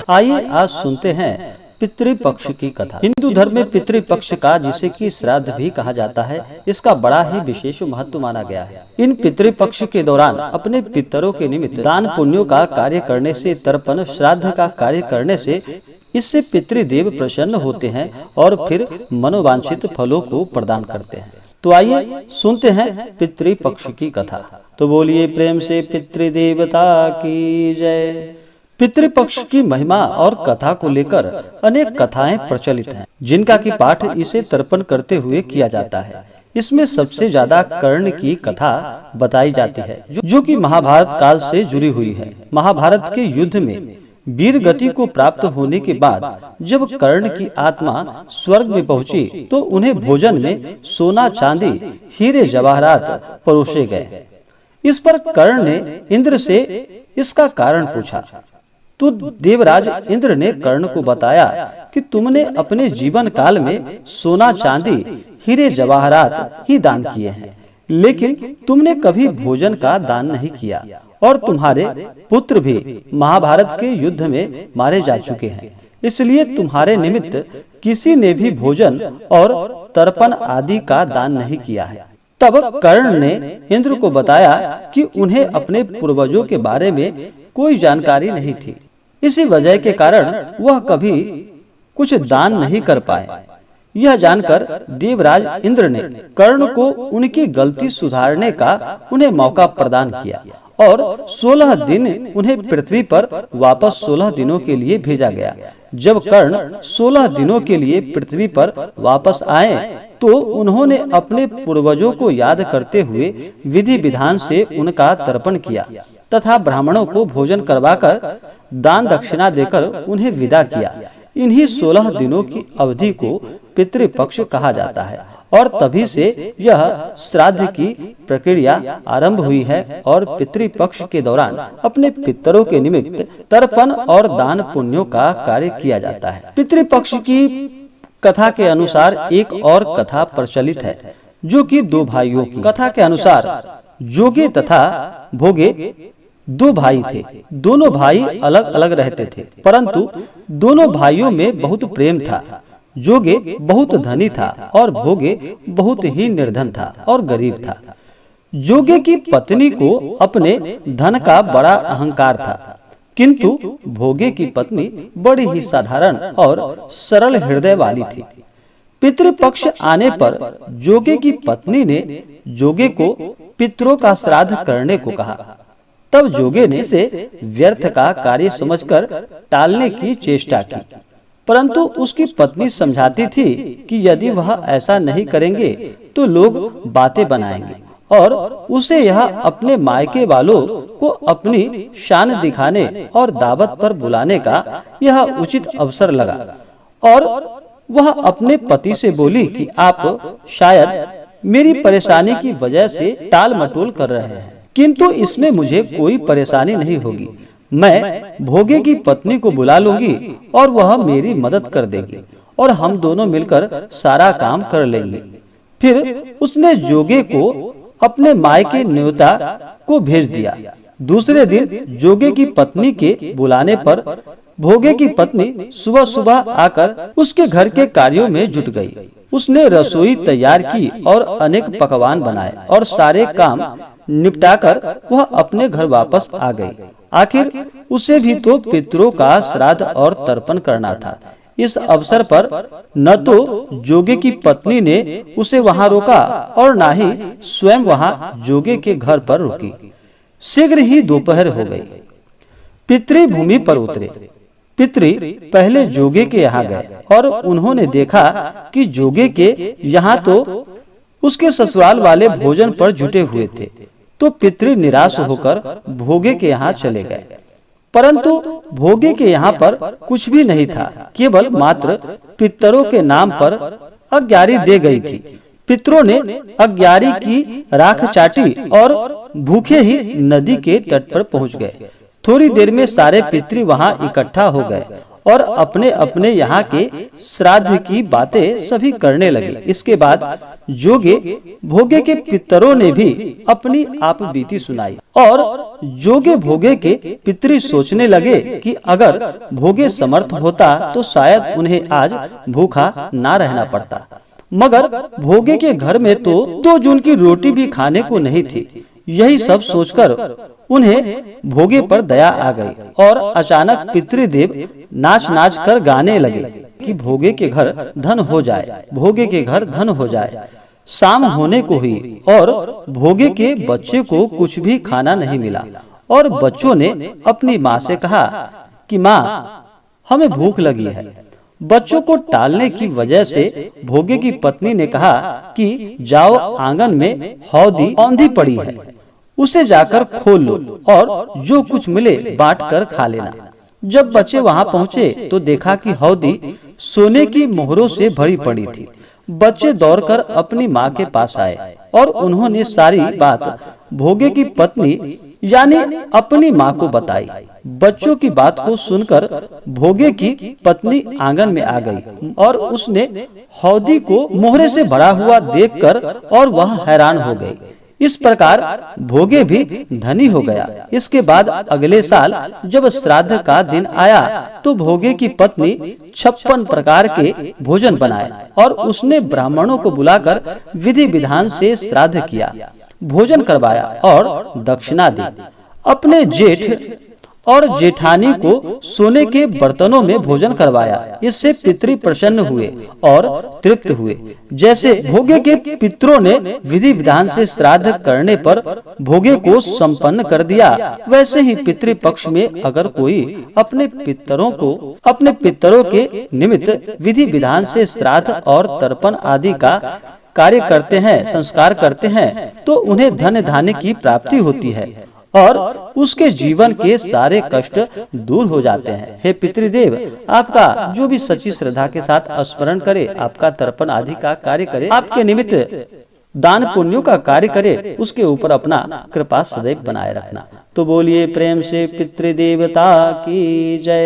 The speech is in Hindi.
आइए आज सुनते हैं पितृपक्ष की कथा। हिंदू धर्म में पितृपक्ष का, जिसे कि श्राद्ध भी कहा जाता है, इसका बड़ा ही विशेष महत्व माना गया है। इन पितृपक्ष के दौरान अपने पितरों के निमित्त दान पुण्यों का कार्य करने से, तर्पण श्राद्ध का कार्य करने से, इससे पितृदेव प्रसन्न होते हैं और फिर मनोवांछित फलों को प्रदान करते हैं। तो आइए सुनते हैं पितृपक्ष की कथा। तो बोलिए प्रेम से पितृदेवता की जय। पितृपक्ष की महिमा और कथा को लेकर अनेक कथाएं प्रचलित हैं, जिनका की पाठ इसे तर्पण करते हुए किया जाता है। इसमें सबसे ज्यादा कर्ण की कथा बताई जाती है, जो कि महाभारत काल से जुड़ी हुई है। महाभारत के युद्ध में वीर गति को प्राप्त होने के बाद जब कर्ण की आत्मा स्वर्ग में पहुंची, तो उन्हें भोजन में सोना, चांदी, हीरे, जवाहरात परोसे गए। इस पर कर्ण ने इंद्र से इसका कारण पूछा, तो देवराज इंद्र ने कर्ण को बताया कि तुमने अपने जीवन काल में सोना, चांदी, हीरे, जवाहरात ही दान किए हैं, लेकिन तुमने कभी भोजन का दान नहीं किया, और तुम्हारे पुत्र भी महाभारत के युद्ध में मारे जा चुके हैं। इसलिए तुम्हारे निमित्त किसी ने भी भोजन और तर्पण आदि का दान नहीं किया है। तब कर्ण ने इंद्र को बताया कि उन्हें अपने पूर्वजों के बारे में कोई जानकारी नहीं थी। इसी वजह के कारण वह कभी कुछ दान नहीं कर पाए। यह जानकर देवराज इंद्र ने कर्ण को उनकी गलती सुधारने का उन्हें मौका प्रदान किया और 16 दिन उन्हें पृथ्वी पर वापस 16 दिनों के लिए भेजा गया। जब कर्ण 16 दिनों के लिए पृथ्वी पर वापस आए, तो उन्होंने अपने पूर्वजों को याद करते हुए विधि विधान से उनका तर्पण किया तथा ब्राह्मणों को भोजन करवाकर दान दक्षिणा देकर उन्हें विदा किया। इन्हीं 16 दिनों की अवधि को पितृपक्ष कहा जाता है और तभी से यह श्राद्ध की प्रक्रिया आरंभ हुई है और पितृपक्ष के दौरान अपने पितरों के निमित्त तर्पण और दान पुण्यों का कार्य किया जाता है। पितृपक्ष की कथा के अनुसार एक और कथा प्रचलित है, जो कि दो भाइयों की। कथा के अनुसार जोगे तथा भोगे दो भाई थे। दोनों भाई अलग अलग रहते थे, परंतु दोनों भाइयों में बहुत प्रेम था। जोगे बहुत धनी था और भोगे बहुत ही निर्धन था और गरीब था। जोगे की पत्नी को अपने धन का बड़ा अहंकार था, किंतु भोगे की पत्नी बड़ी ही साधारण और सरल हृदय वाली थी। पितृपक्ष आने पर जोगे की पत्नी ने जोगे को पितरों का श्राद्ध करने को कहा। तब जोगे ने इसे व्यर्थ का कार्य समझकर टालने की चेष्टा की, परंतु उसकी पत्नी समझाती थी कि यदि वह ऐसा नहीं करेंगे तो लोग बातें बनाएंगे, और उसे यह अपने मायके वालों को अपनी शान दिखाने और दावत पर बुलाने का यह उचित अवसर लगा। और वह अपने पति से बोली कि आप शायद मेरी परेशानी की वजह से टाल मटोल कर रहे हैं, किंतु इसमें मुझे कोई परेशानी नहीं होगी। मैं भोगे की पत्नी को बुला लूंगी और वह मेरी मदद कर देगी और हम दोनों मिलकर सारा काम कर लेंगे। फिर उसने जोगे को अपने मायके न्योता को भेज दिया। दूसरे दिन जोगे की पत्नी के बुलाने पर भोगे की पत्नी सुबह सुबह आकर उसके घर के कार्यों में जुट गई। उसने रसोई तैयार की और अनेक पकवान बनाए और सारे काम निपटाकर वह अपने घर वापस आ गई। आखिर उसे भी तो पितरों का श्राद्ध और तर्पण करना था। इस अवसर पर न तो जोगे की पत्नी ने उसे वहां रोका और न ही स्वयं वहां जोगे के घर पर रुकी। शीघ्र ही दोपहर हो गई। पितृ भूमि पर उतरे। पितृ पहले जोगे के यहाँ गए और उन्होंने देखा कि जोगे के यहाँ तो उसके ससुराल वाले भोजन पर जुटे हुए थे। तो पितृ निराश होकर भोगे के यहाँ चले गए, परंतु भोगे के यहाँ पर कुछ भी नहीं था, केवल मात्र पितरों के नाम पर अग्यारी दे गई थी। पितरों ने अग्यारी की राख चाटी और भूखे ही नदी के तट पर पहुंच गए। थोड़ी देर में सारे पितृ वहां इकट्ठा हो गए और अपने अपने यहाँ के श्राद्ध की बातें सभी करने लगे। इसके बाद जोगे भोगे के पितरों ने भी अपनी आप बीती सुनाई और जोगे भोगे के पितृ सोचने लगे कि अगर भोगे समर्थ होता तो शायद उन्हें आज भूखा ना रहना पड़ता, मगर भोगे के घर में तो 2 जून की रोटी भी खाने को नहीं थी। यही सब सोचकर उन्हें भोगे पर दया आ गई और अचानक पितृदेव नाच नाच कर गाने लगे कि भोगे के घर धन हो जाए, भोगे के घर धन हो जाए। शाम होने को हुई और भोगे के बच्चे को कुछ भी खाना नहीं मिला और बच्चों ने अपनी माँ से कहा कि माँ, हमें भूख लगी है। बच्चों को टालने की वजह से भोगे की पत्नी ने कहा कि जाओ, आंगन में हौदी औंधी पड़ी है, उसे जाकर खोल लो और जो कुछ मिले बांट कर खा लेना। जब बच्चे वहां पहुंचे तो देखा कि हौदी सोने की मोहरों से भरी पड़ी थी। बच्चे दौड़कर अपनी माँ के पास आए और उन्होंने सारी बात भोगे की पत्नी यानी अपनी माँ को बताई। बच्चों की बात को सुनकर भोगे की पत्नी आंगन में आ गई और उसने हौदी को मोहरे से भरा हुआ देखकर और वह हैरान हो गई। इस प्रकार भोगे भी धनी हो गया। इसके बाद अगले साल जब श्राद्ध का दिन आया तो भोगे की पत्नी 56 प्रकार के भोजन बनाए और उसने ब्राह्मणों को बुलाकर विधि विधान से श्राद्ध किया, भोजन करवाया और दक्षिणा दी। अपने जेठ और जेठानी को सोने के बर्तनों में भोजन करवाया। इससे पितृ प्रसन्न हुए और तृप्त हुए। जैसे भोगे के पितरों ने विधि विधान से श्राद्ध करने पर भोगे को संपन्न कर दिया, वैसे ही पितृ पक्ष में अगर कोई अपने पितरों के निमित्त विधि विधान से श्राद्ध और तर्पण आदि का कार्य करते हैं, संस्कार करते हैं, तो उन्हें धन धान्य की प्राप्ति होती है और उसके जीवन के सारे कष्ट दूर हो जाते हैं। हे पितृदेव, आपका जो भी सच्ची श्रद्धा के साथ स्मरण करे, आपका तर्पण आदि का कार्य करे, आपके निमित्त दान पुण्यों का कार्य करे, उसके ऊपर अपना कृपा सदैव बनाए रखना। तो बोलिए प्रेम से पितृदेवता की जय।